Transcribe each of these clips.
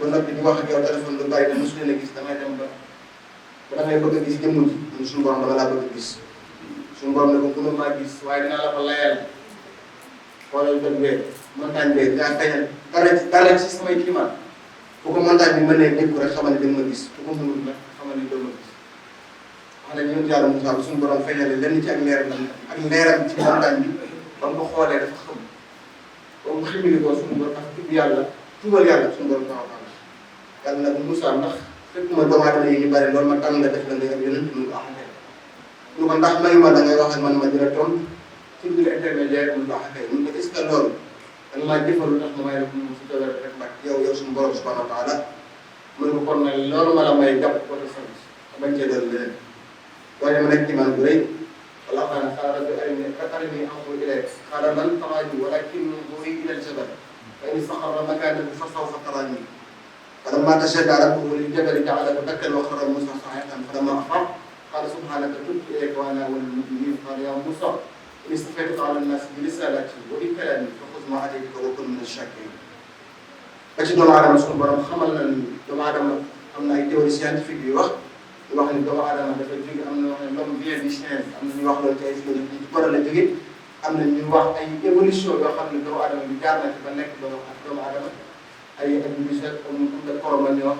ba noppi di wax ak yow téléphone lu bari te mosu leen a gis damay dem ba da ngay bëgg a gis jëmm ji suñu borom dama laa bëgg a gis suñu borom ne ko mënul maa gis waaye dinaa la ko layal xoolal dëgg bee montagne bee dinaa kañal dara ci samay climat bu ko montagne bi mënee dégg rek xamal ne da nga ma gis bu ko mënul nag xamal ne doo ma gis wax nañ ñun yàlla Moussa bu suñu borom feeñale lenn ci ak leeram ci montagne bi ba mu ko xoolee dafa xam ba mu ximili ko suñu borom ak tudd yàlla tuubal yàlla suñu borom taxaw yàlla nag Moussa ndax fekk ma doomu aadama yi ñu bari loolu ma tànn la def la nga am yonent mu ko axakay ñu ko ndax mayu ma da ngay wax ak man ma dina tontu ci biir intermédiaire mu ko axakay mun ko est-ce que loolu da nga maa jëfal lu tax ma may rek mu si doole rek mbag yow suñu borom subhanahu wa taala mën ko kon nag loolu ma la may jàpp ko te sant bañ cee doon leneen waaye ma nekk iman bu rëy wala xanaa xaaral bi arini anzur ilayk xaaral lan taraani walakin unzur ila al-jabal fa in istaqarra makaanahu fa sawfa taraani فلما تشهد ربه للجبل جعله دكا وخر موسى صاعقا فلما افاق قال سبحانك تبت اليك وانا اول المؤمنين قال يا موسى ان استفيدك على الناس برسالتي وبكلامي فخذ ما اتيتك وكن من الشاكرين. ba ci doomu aadama suñu borom xamal na ni doomu aadama am na ay théorie scientifique yu wax ni doomu aadama dafa jóge am na wax ne l'homme vient du chien am na ñu wax loolu ci ay philosophie ci borom la jóge am na ñu wax ay évolution yoo xam ne doomu aadama bi jaar na ci ba nekk doomu aadama ay bichette comme le corps ñu wax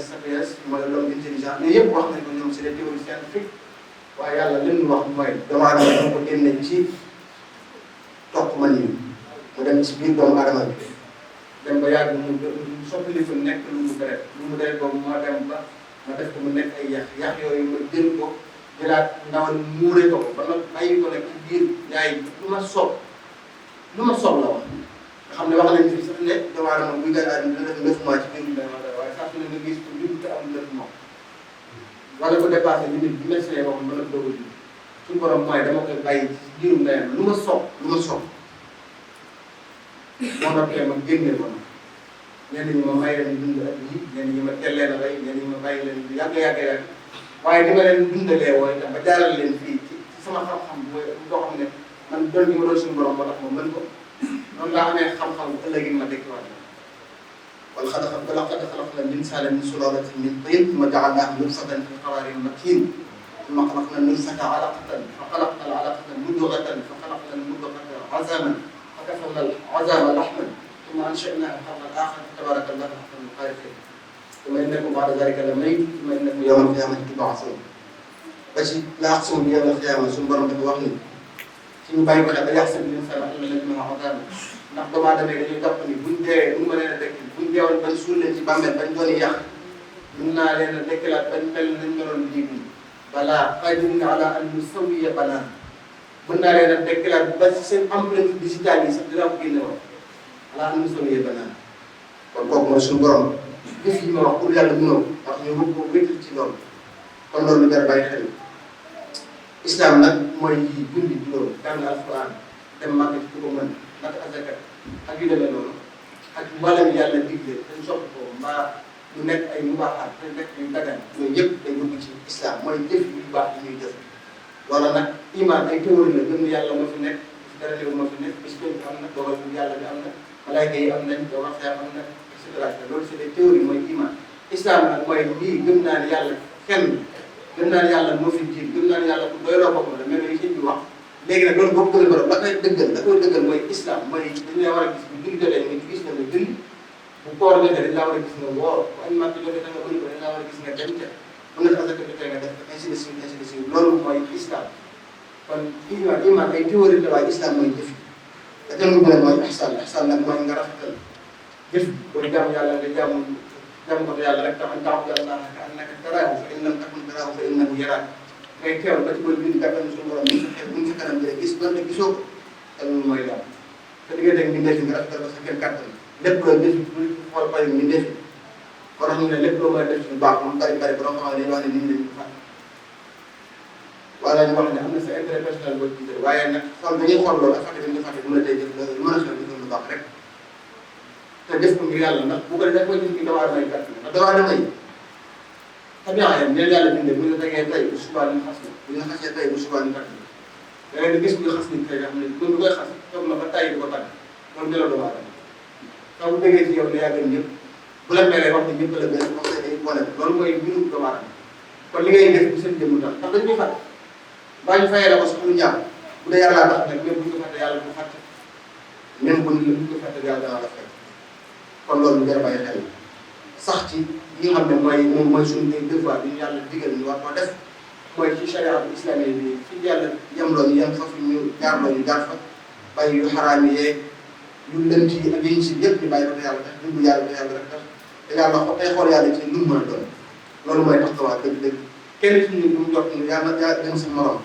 sapiens mooy l'homme intelligent mais yëpp wax nañ ko ñoom c'est des théories scientifiques waaye yàlla li mu wax mooy doomu aadama dafa ko génne ci toq man yi mu dem ci biir doomu aadama bi dem ba yàgg mu soppali fa nekk lu mu deret boobu ma dem ba ma def ko mu nekk ay yax yooyu ma jël ko jëlaat ndawal muuree ko ba nag bàyyi ko nag ci biir yaay lu ma soob la wax nga xam ne wax nañ fi sax ne doomu aadama buy gën a dina def 9 mois ci biir doomu aadama waaye saa su ne nga gis ko jur te am 9 mois wala ko dépassé limite bi médecin yi waxoon ba nag doog a jur suñu borom mooy dama koy bàyyi ci biirum ndeyam lu ma soob moo noppee ma génne ko nag ñenn ñi ma may leen dund ak yi ñenn ñi ma teel leen a rey ñenn ñi ma bàyyi leen yàgg waaye di ma leen dundalee wooy tam ba jaaral leen fii ci sama xam-xam boo xam ne man doon gi ma doon suñu borom moo tax ma mën ko noonu laa amee xam-xam bu ëllëg ma dekkiwaat wala laqad xalaqna l-insaana min sulaalatin min tiin thumma ja'alnaahu nutfatan fi qaraarin makiin thumma xalaqna n-nutfata alaqatan fa xalaqna al-alaqata mudghatan fa xalaqna al-mudghata 'azaaman fa kasawna al-'azaama lahman thumma ansha'naahu khalqan aakhar tabaaraka llaahu ahsanul xaaliqiin thumma innakum ba'da zaalika lamayyituun thumma innakum yawma al-qiyaamati tub'asuun ba ci laa aqsimu bi yawmil qiyaama suñu borom dafa wax ni suñu bàyyi ko xel ba yàq seen insaana an lam najma'a 'azaaman ndax doomu aadama yi dañuy jàpp ni buñ deewee bu ma leen a dekk buñ deewoon bañ suul leen ci bàmmeel bañ doon yàq mën naa leen a dekkilaat bañ mel nañ meloon léegi balaa qaadirun alaa an nusawwiya banaan mën naa leen a dekkilaat ba ci seen empreinte digitale yi sax dinaa ko génne woon alaa an nusawwiya banaan kon kooku mooy suñu borom jëf yi ma wax pour yàlla mënoo ndax ñu bëgg ko wéetal ci loolu kon loolu lu jar bàyyi xel islam nag mooy julli juróom jàng alquran dem màgg ci ko mën naka azaka ak yu demee noonu ak mboolem yàlla digle dañ sopp ko mbaa lu nekk ay mubaaxaat te nekk yu dagan yooyu yëpp day dugg ci islam mooy jëf yu baax yi ñuy jëf loola nag iman ay théorie la gëm yàlla moo fi nekk si dara teew moo fi nekk bis bi am na dogal bu yàlla bi am na malaayka yi am nañ dogal xeex am na et cetera loolu c'est des théories mooy iman islam nag mooy lii gëm naa ne yàlla kenn gëm naa ne yàlla moo fi jiit gëm naa ne yàlla ku doy loo boppam la mais yi sëñ bi wax léegi nag loolu boo ko gëlee borom la koy dëggal mooy islam mooy dañu la war a gis bu julli jotee nga gis na nga julli bu koor jotee dañu la war a gis nga woor bu añ màkk jotee da nga bëri ko dañu la war a gis nga dem ca bu nga asaka jotee nga def ainsi de suite loolu mooy islam kon iman ay théorie la waaye islam mooy jëf te tënk bu ne mooy ihsan nag mooy nga rafetal jëf booy jaamu yàlla nga jaamu ko yàlla rek tax ta'budu llaaha ka'annaka taraahu fa in lam takun taraahu fa innahu yaraak ngay teewal ba ci bëri biir gàttal suñu borom ñu fexe bu ñu sa kanam jëlee gis doon ne gisoo ko te loolu mooy daal te diggante ak mbindeef yi nga rafetal ko sa kenn kàttan lépp loo def xool pare mbindeef yi kon xam ne lépp loo mën a def ci lu baax moom bari borom xam ne dañuy wax ne nit ñi dañuy fàtte wala ñu wax ne am na sa intérêt personnel boo jiite waaye nag xool dañuy xool loolu ak fàtte bi ñu fàtte mën a tey jëf lu mën a xew di lu baax rek te def ko ngir yàlla ndax bu ko defee koy gis ki doomu aadama yi gàtt na ndax doomu aadama yi tabian yam neen yàlla bindee bu ñu tegee tey bu subaa ñu xas na bu ñu xasee tey bu subaa ñu tàgg da ngay gis kuy xas nit tey nga xam ne kon du koy xas toog na ba tay di ko tàgg loolu delloo doomu aadama taw bu déggee ci yow ne yaa gën ñëpp bu la melee wax ne ñëpp la gën wax ne day wane loolu mooy mbirum doomu aadama kon li ngay def bu seen jëmm tax ndax dañu koy fàtte baa ñu fayee la ko sax lu ñaaw bu dee yàlla tax nag même bu ñu ko fàtte yàlla bu ko fàtte même bu ñu ko fàtte yàlla dana la fay kon loolu lu jar a bàyyi xel sax ci yi nga xam ne mooy suñu devoir bi ñu yàlla digal ñu war koo def mooy ci charia bu islamie bi fi yàlla yemloo ñu yem fa fi ñu jaarloo ñu jaar fa bàyyi yu xaraam yi yu lënt yi ak yi ñu si yëpp ñu bàyyi ko te yàlla tax dugg yàlla te yàlla rek tax te yàlla tey xool yàlla ci lu mu mën a doon loolu mooy tax tawaat dëgg-dëgg kenn ci ñun bu mu jot ñu yàlla yaa gën sa morom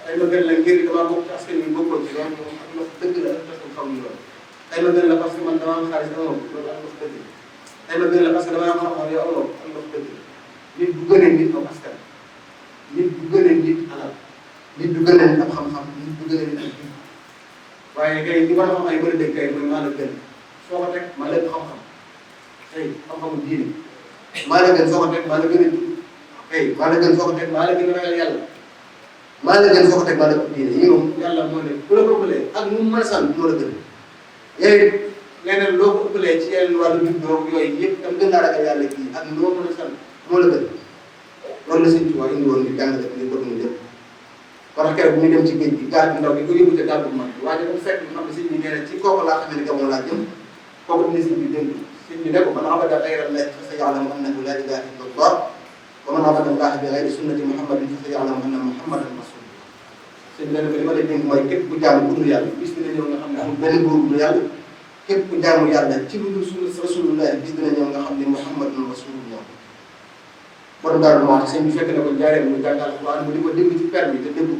ay ma gën la ngir damaa bokk ci askan wi bokkoo ci loolu moom ak loolu dëgg la ak taxul xamuñu loolu ay ma gën la parce que man dama am xaalis amoo loolu ak loolu dëgg ay ma gën la parce que dama am xam-xam yow amoo ak loolu dëgg nit bu gënee nit am askan nit bu gënee nit alal nit du gënee nit am xam-xam nit du gënee nit am jub waaye kay li war a xam ay mën a dégg kay mooy maa la gën foo ko teg maa la xam-xam tey xam-xamu diine maa la gën foo ko teg maa la gën a jub tey maa la gën foo ko teg maa la gën a ragal yàlla maa la gën foo ko teg maa la ko diine yi moom yàlla moo ne bu la ko ëppalee ak nu mu mën a sant moo la gën yooyu leneen loo ko ëppalee ci yeneen wàllu juddoo yooyu yëpp tam gën laa ragal yàlla kii ak noo mën a sant moo la gën loolu la sëñ Tuubaa indi woon ñu jàngale ko ni ko doon jëpp parce que keroog bu ñu dem ci géej gi gaal bi ndaw bi ko yóbbu ca gaal bu mag bi waaye dafa fekk ñu xam ne sëñ bi nee na ci kooku laa xamee ne gamoon laa jëm kooku dina sëñ bi dégg sëñ bi ne ko man abada xayra llahi fa saya'lamu annahu la ilaha illa allah wa man abada llaha bi ghayri sunnati muhammadin fa saya'lamu anna muhammadan rasulullah sëñ bi ne ko li ma lay dénk mooy képp ku jaamu bu dul yàlla bis dina ñëw nga xam ne amul benn buur bu dul yàlla képp ku jaamu yàlla ci lu dul sunna rasulullah bis dina ñëw nga xam ne muhammadun rasulullah borom Darou Mouhty sëñ bi fekk na ko jaaree mu jàng alxuraan mu di ko dégg ci permis te dégg ko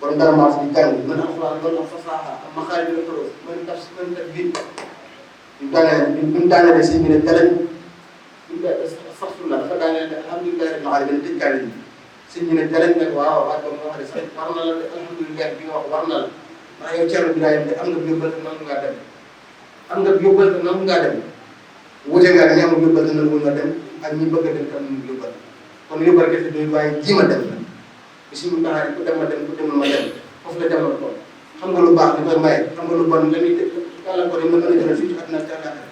borom Darou Mouhty di jàng mën alxuraan loolu wax fasaaxa am maxaari la xaroos mën taf mën taf biir bi mu daanee sëñ bi ne dalañ astaghfirullah dafa daanee ne alhamdulilah rabbil alamin tëj kaane bi sëñ bi ne dalañ nag waaw waat ba nga wax ne sax war na la de alhamdulilah bi nga wax war na la ndax yow Thierno Birahim de am nga yóbbal te nangu ngaa dem am nga yóbbal te nangu ngaa dem wute nga ñi amul yóbbal te nangu nga dem ak ñi bëgg a dem tam ñu yóbbal kon yóbbal kese doy waaye ji ma dem la bisimilah taxaari ku dem ma dem ku demul ma dem foofu la jamono tool xam nga lu baax li koy maye xam nga lu bon la ñuy gàllankoor yi mën na jëlee fii ci àdduna ak àllaaxira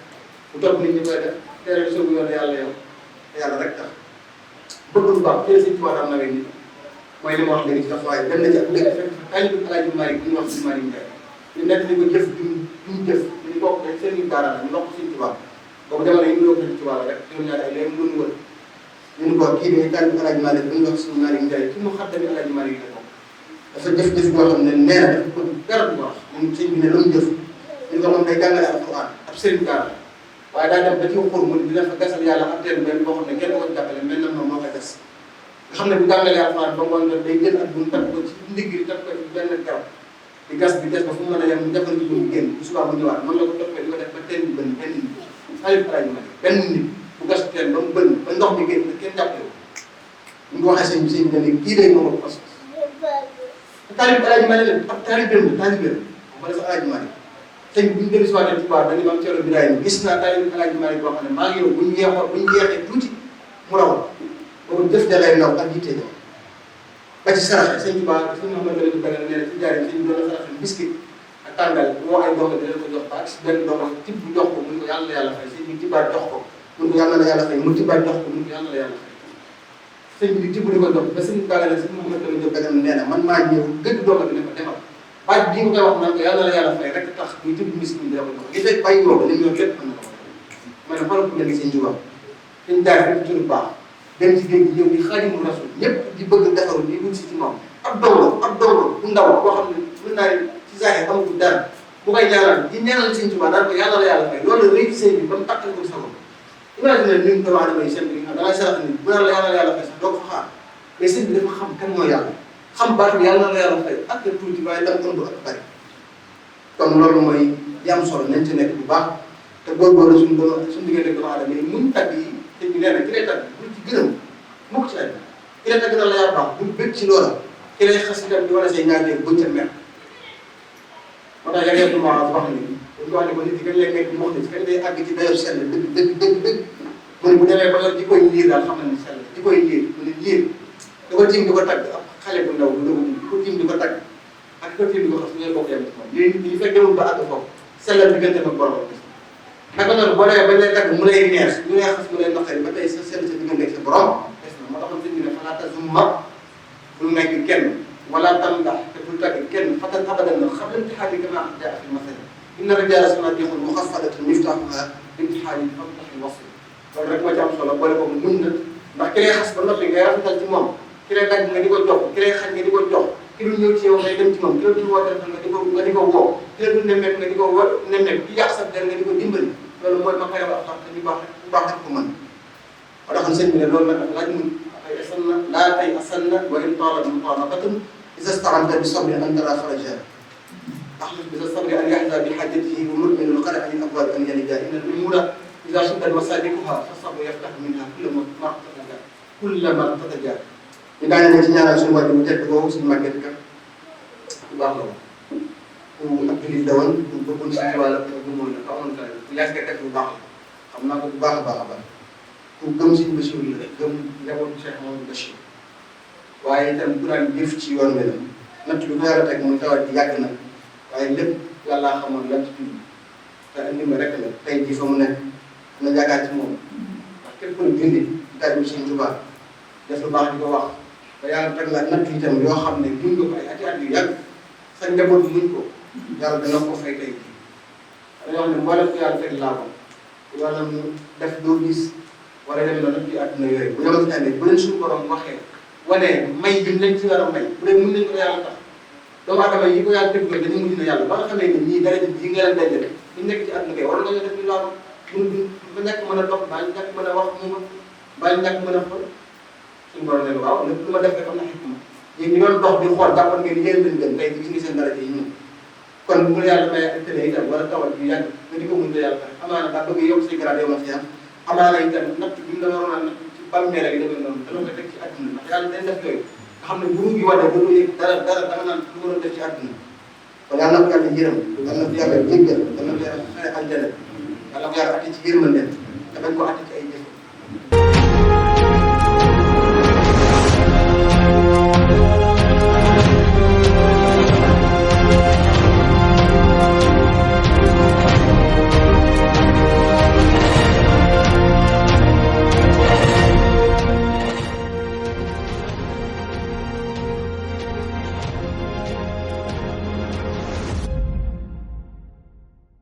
bu topp nit ñi koy def teere soobu yoon yàlla yow te yàlla rek tax bëgg lu baax teel si tubaab am na nit mooy li ma wax léegi ci tax waaye dem na ci ak dëgg fekk fa kañ bi Alaaji Maalik bu ñu wax si Maalik Njaay ñu nekk ni ko jëf duñ jëf ñu bokk rek seen i baaraam ñu wax suñu tubaab boobu jamono yi ñu yokk ci tubaab rek ñoom ñaar ay léegi mu doon wër ñu ne ko kii bi kañ bi Alaaji Maalik bu ñu wax suñu Maalik Njaay ki mu xam tamit Alaaji Maalik la bokk dafa jëf-jëf boo xam ne nee na dafa bëgg dara du wax ñun sëñ bi ne lu mu jëf ñu ko moom day jàngale alxuraan ab sëriñ daara waaye daa dem ba ci xur mu dina fa gasal yàlla ab teen benn boo xam ne kenn ko jàppale mel na moom moo koy gas nga xam ne bu jàngalee alxuraan ba ngoon nga day jël ak bu mu tag ko ci ndigg yi tag ko ci benn garab di gas bi gas ba fu mu mën a yem mu defal ci mu génn bu subaa mu ñëwaat mën la ko toppee di ko def ba teen bi bënn benn nit Alaaji Maalik benn nit bu gas teen ba mu bënn ba ndox mi génn kenn jàppale ko ñu ko waxee sëñ bi ne kii day moom ko pas taalib Alaaji Maalik ab taalibeem wala sa Alaaji Maalik sëñ bi bu ñu dellu si waatee Tuubaa dañu am Thierno Birahim gis naa taalib Alaaji Maalik boo xam ne maa ngi yow bu ñu yeexee tuuti mu raw boobu def da lay naw ak yitte ja ba ci saraxe sëñ Tuubaa suñu Mouhamed Lamine Bara nee na ci jaaree sëñ bi doon saraxe biscuit ak tàngal boo ay donga dina ko jox ba ak si benn donga tibb bu jox ko mun ko yàlla na yàlla fay sëñ bi tibbaat jox ko mun ko yàlla na yàlla fay mu tibbaat jox ko mun ko yàlla na yàlla fay sëñ bi di tibb di ko jox ba sëñ Bara ne sëñ Mouhamed Lamine Bara nee na man maa ñëw gëdd donga bi ne ko demal baat bi nga koy wax naan ko yàlla na yàlla fay rek tax muy tibb miskin bi da ko jox li fekk bàyyi woo ko li mu yor lépp mën na ko ma ne xoolal ku mel ni sëñ Tuubaa sëñ jaar rek ci lu baax dem ci géej gi ñëw di Xaadimu Rasuul ñëpp di bëgg defaru di wut si ci moom ab dongo bu ndaw boo xam ne mën naa ne ci zahir amul dara bu koy ñaanal di ñaanal sëñ Tuubaa daan ko yàlla la yàlla fay loolu rëy ci sëñ bi ba mu takkal ko sa bopp imagine ni mu doomu aadama yi seen bi nga xam da ngay sarax nit bu naan la yàlla la yàlla fay sax doo ko fa xaar mais sëñ bi dafa xam kan mooy yàlla xam baatu yàlla la yàlla fay ak tuuti waaye lam ëmb ak bari kon loolu mooy li am solo nañ ci nekk bu baax te góorgóorlu suñu diggante doomu aadama yi muñ tagg yi sëñ bi nee na ki lay tagg bul ci gërëm mukk ci àddina ki lay tagg na la yàlla baax bul bëgg ci loola ki lay xas itam di wane say ñaar dégg buñ ca mer moo tax yàgg du ma wax ni dañ ko wax ne ko nit ki kañ lay nekk di wax ne kañ day àgg ci dayoo sell dëgg mu ne bu demee ba yor di koy liir daal xam na ni sell di koy liir mu ne liir da ko tiim di ko tagg ab xale bu ndaw bu dogu di ko tiim di ko tagg ak di ko tiim di ko xas ñooy bokk yem ci moom léegi nit ñi fekk demul ba àgg foofu sellal diggante ak borom naka noonu boo demee bañ lay tagg mu lay neex ñu lay xas mu lay naqari ba tey sa sell sa diggante ak sa borom des na moo taxoon sëñ bi ne falaa tazumma bul nekk kenn wala tamdax te bul tagg kenn fatan abadan na xam imtixaani kama jaa fi masal inna rijaala sanaadiqun muxaffadatun miftaaxuha imtixaani famtaxi wasl loolu rek moo ci am solo boole boobu muñ na ndax ki lay xas ba noppi ngay rafetal ci moom ki lay dagg nga di ko jox ki lay xañ nga di ko jox ki lu ñëw ci yow ngay dem ci moom ki la dul woo téléphone nga di ko woo ki la dul nemmeeku nga di ko woo nemmeeku ki yàq sa der nga di ko dimbali loolu mooy ma koy wax tax te ñu baax bu baax rek ko mën ba taxoon sëñ bi ne loolu nag laaj muñ ay asanna laa tay asanna wa in taalat mutalaqatun isa staanta bi sabri an tara faraja axlis bi sa sabri an yaxda bi xajatihi wa mudminul qara an abwaabi an yalija inna al umura ida shuddat masadikuha fa sabru yaftaxu minha kullama tataja ñu daane ne ci ñaanal suñu wàllu bu tedd boobu suñu màgget ka bu baax la woon ku ab jullit la woon ku bëggoon si wàll ku gëmoon la ku amoon ka ku yàgg def bu baax la xam naa ko bu baax a baax a baax ku gëm si Bachir la gëm njabootu Cheikh Mamadou Bachir waaye itam ku daan jëf ci yoon bi la natt bi ko yàlla teg muy tawat ji yàgg na waaye lépp yàllaa xamoon lan ci tudd te andi ma rek la tey jii fa mu nekk na yaakaar ci moom ndax képp ku ne bindi daal bi Sëñ Tuubaa def lu baax di ko wax ba yàlla teg la natt itam yoo xam ne muñ nga ko ay ati at yu yàgg sa njaboot muñ ko yàlla dana ko fay tey jii dañoo xam ne mboolem ko yàlla teg laa ko wala mu def doo gis wala dem na nag ci àdduna yooyu bu ñoo ci àndee bu leen suñu borom waxee wane may bi lañ ci war a may bu dee mun nañ ko yàlla tax doomu aadama yi ko yàlla déglu dañu mujj na yàlla ba nga xamee ne ñii dara ji nga leen dajale ñu nekk ci àdduna kay war nañoo def ñu loolu ba ñàkk mën a dox baa ñàkk mën a wax mu baa ñàkk mën a xool suñu borom ne waaw lépp lu ma def rek am na xikma yéen ñi doon dox di xool jàppoon ngeen yéen leen gën tey gis nga seen daraja yi ñun kon bu la yàlla may télé itam wala tawat yu yàgg nga di ko mun a yàlla tax amaana daa bëgg yokk say grade yow ma fi am amaana itam natt bi la waroon a natt ci bàmmeel ak demee noonu dana ko teg ci àdduna ndax yàlla dañ def yooyu nga xam ne bu ruugi wane ba yëg dara da nga naan lu waroon def ci àdduna kon yàlla na ko yàlla yërëm yàlla na ko yàlla jéggal yàlla na ko yàlla xare aljana yàlla na ko yàlla atti ci yërmande te bañ ko atti ci